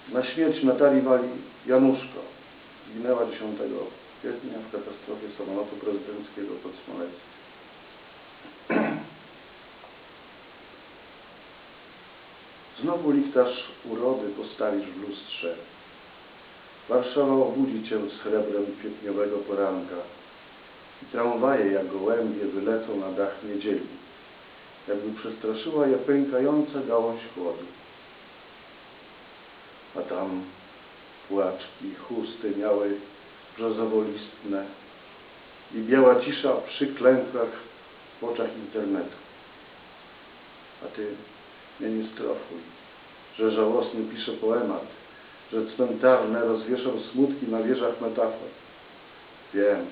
na śmierć Natalii Januszko. Zginęła 10 kwietnia w katastrofie samolotu prezydenckiego pod Smoleńskiem. Znowu lichtarz urody postawisz w lustrze. Warszawa obudzi cię z srebrem kwietniowego poranka i tramwaje jak gołębie wylecą na dach niedzieli, jakby przestraszyła je pękająca gałąź chłodu. A tam płaczki, chusty miały brzozowolistne i biała cisza przy klękach w oczach internetu. A ty mnie nie strofuj, że żałosny pisze poemat, że cmentarne rozwieszał smutki na wieżach metafor. Wiem,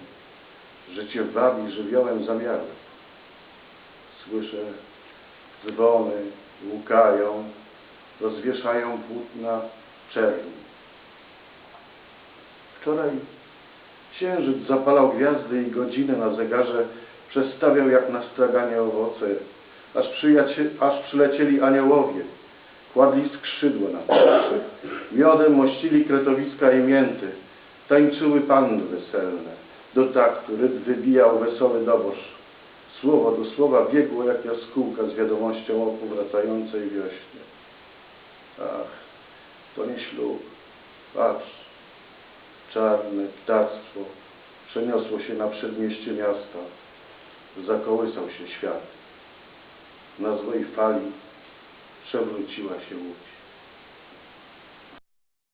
że cię wabi żywiołem zamiarów. Słyszę, dzwony łukają, rozwieszają płótna czerni. Wczoraj księżyc zapalał gwiazdy i godziny na zegarze przestawiał jak na straganie owoce, aż przylecieli aniołowie, kładli skrzydła na twarzy, miodem mościli kretowiska i mięty, tańczyły panny weselne, do taktu rytm wybijał wesoły dobosz. Słowo do słowa biegło jak jaskółka z wiadomością o powracającej wiośnie. Ach, to nie ślub. Patrz, czarne ptactwo przeniosło się na przedmieście miasta. Zakołysał się świat. Na złej fali przewróciła się łódź.